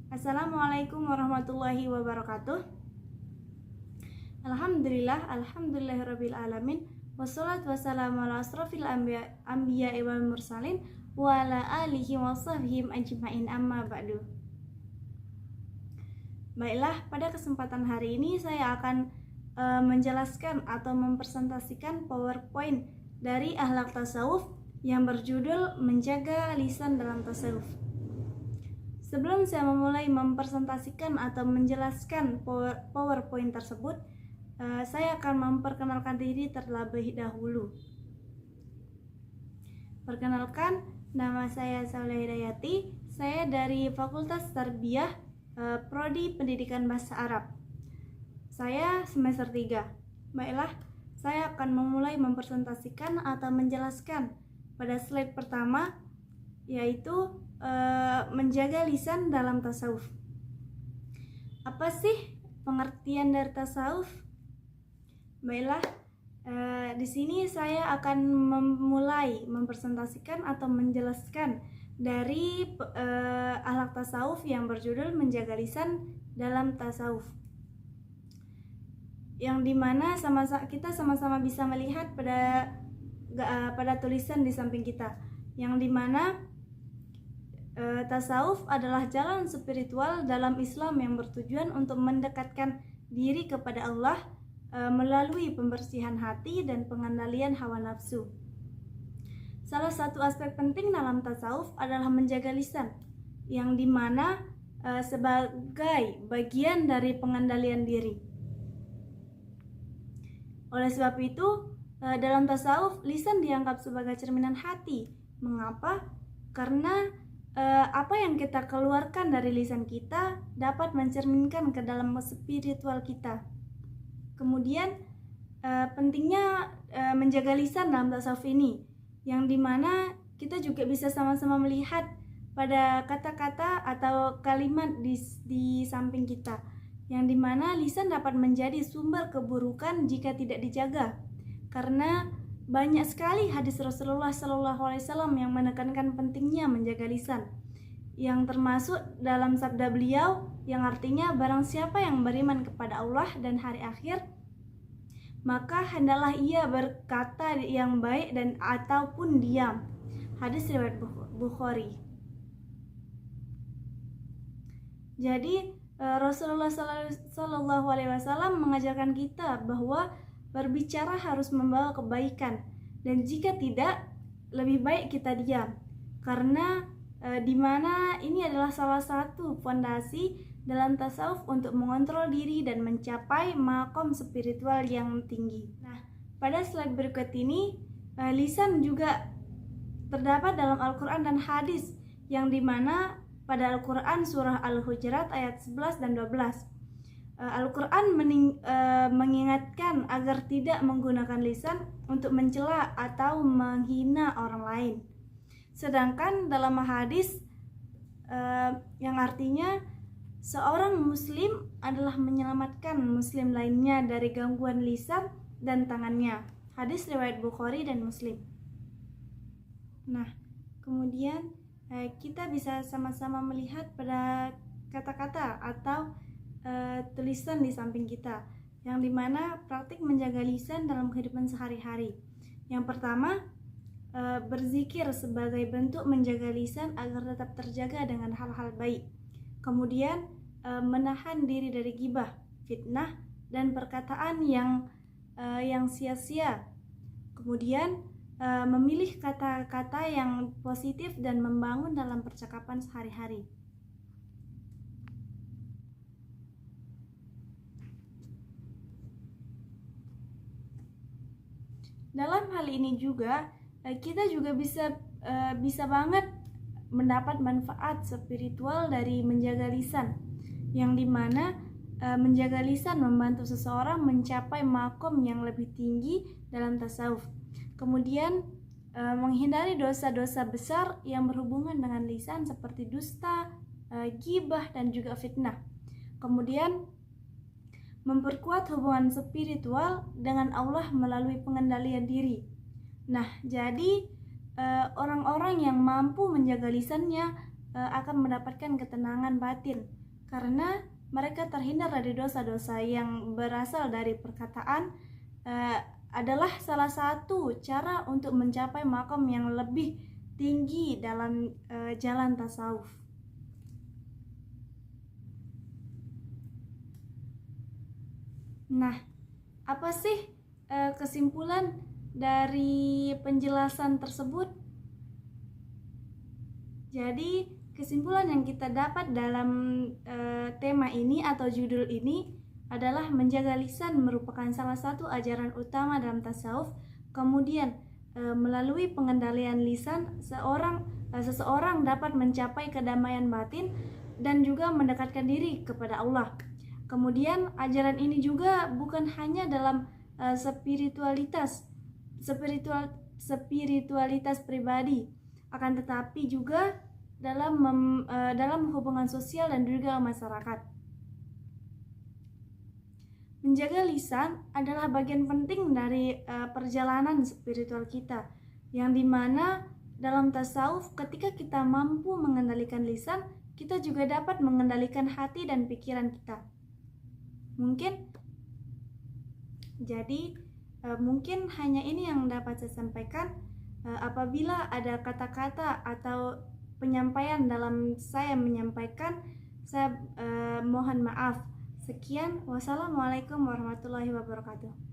Assalamualaikum warahmatullahi wabarakatuh. Alhamdulillahirabbil alamin. Wassalatu wassalamu ala asrofil anbiya wal mursalin wa ala alihi wa sahbihi ajma'in, amma ba'du. Baiklah, pada kesempatan hari ini saya akan menjelaskan atau mempresentasikan PowerPoint dari Akhlak Tasawuf yang berjudul Menjaga Lisan dalam Tasawuf. Sebelum saya memulai mempresentasikan atau menjelaskan PowerPoint tersebut, saya akan memperkenalkan diri terlebih dahulu. Perkenalkan, nama saya Saleh Hidayati. Saya dari Fakultas Tarbiyah, Prodi Pendidikan Bahasa Arab. Saya semester 3. Baiklah, saya akan memulai mempresentasikan atau menjelaskan pada slide pertama, yaitu menjaga lisan dalam tasawuf. Apa sih pengertian dari tasawuf? Baiklah, di sini saya akan memulai mempresentasikan atau menjelaskan dari akhlak tasawuf yang berjudul Menjaga Lisan dalam Tasawuf, yang dimana kita sama-sama bisa melihat pada tulisan di samping kita, yang dimana tasawuf adalah jalan spiritual dalam Islam yang bertujuan untuk mendekatkan diri kepada Allah melalui pembersihan hati dan pengendalian hawa nafsu. Salah satu aspek penting dalam tasawuf adalah menjaga lisan, yang dimana sebagai bagian dari pengendalian diri. Oleh sebab itu, dalam tasawuf lisan dianggap sebagai cerminan hati. Mengapa? Karena apa yang kita keluarkan dari lisan kita dapat mencerminkan ke dalam spiritual kita. Kemudian pentingnya menjaga lisan dalam tasawuf ini, yang dimana kita juga bisa sama-sama melihat pada kata-kata atau kalimat di samping kita, yang dimana lisan dapat menjadi sumber keburukan jika tidak dijaga. Karena banyak sekali hadis Rasulullah SAW yang menekankan pentingnya menjaga lisan, yang termasuk dalam sabda beliau yang artinya, barang siapa yang beriman kepada Allah dan hari akhir, maka hendaklah ia berkata yang baik dan ataupun diam. Hadis riwayat Bukhari. Jadi Rasulullah SAW mengajarkan kita bahwa berbicara harus membawa kebaikan, dan jika tidak, lebih baik kita diam, karena dimana ini adalah salah satu fondasi dalam tasawuf untuk mengontrol diri dan mencapai makom spiritual yang tinggi. Nah, pada slide berikut ini, lisan juga terdapat dalam Al-Quran dan hadis, yang dimana pada Al-Quran surah Al-Hujurat ayat 11 dan 12, Al-Quran mengingatkan agar tidak menggunakan lisan untuk mencela atau menghina orang lain. Sedangkan dalam hadis yang artinya seorang muslim adalah menyelamatkan muslim lainnya dari gangguan lisan dan tangannya. Hadis riwayat Bukhari dan Muslim. Nah, kemudian kita bisa sama-sama melihat pada kata-kata atau tulisan di samping kita, yang dimana praktik menjaga lisan dalam kehidupan sehari-hari. Yang pertama, berzikir sebagai bentuk menjaga lisan agar tetap terjaga dengan hal-hal baik. Kemudian menahan diri dari ghibah, fitnah, dan perkataan yang sia-sia. Kemudian memilih kata-kata yang positif dan membangun dalam percakapan sehari-hari. Dalam hal ini juga kita juga bisa banget mendapat manfaat spiritual dari menjaga lisan, yang dimana menjaga lisan membantu seseorang mencapai makom yang lebih tinggi dalam tasawuf. Kemudian menghindari dosa-dosa besar yang berhubungan dengan lisan seperti dusta, ghibah, dan juga fitnah. Kemudian memperkuat hubungan spiritual dengan Allah melalui pengendalian diri. Nah, jadi orang-orang yang mampu menjaga lisannya akan mendapatkan ketenangan batin, karena mereka terhindar dari dosa-dosa yang berasal dari perkataan. Adalah salah satu cara untuk mencapai makom yang lebih tinggi dalam jalan tasawuf. Nah, apa sih kesimpulan dari penjelasan tersebut? Jadi, kesimpulan yang kita dapat dalam tema ini atau judul ini adalah menjaga lisan merupakan salah satu ajaran utama dalam tasawuf. Kemudian, melalui pengendalian lisan, seseorang dapat mencapai kedamaian batin dan juga mendekatkan diri kepada Allah. Kemudian ajaran ini juga bukan hanya dalam spiritualitas pribadi, akan tetapi juga dalam hubungan sosial dan juga masyarakat. Menjaga lisan adalah bagian penting dari perjalanan spiritual kita, yang dimana dalam tasawuf ketika kita mampu mengendalikan lisan, kita juga dapat mengendalikan hati dan pikiran kita. Mungkin hanya ini yang dapat saya sampaikan. Apabila ada kata-kata atau penyampaian dalam saya menyampaikan, saya mohon maaf. Sekian, wassalamualaikum warahmatullahi wabarakatuh.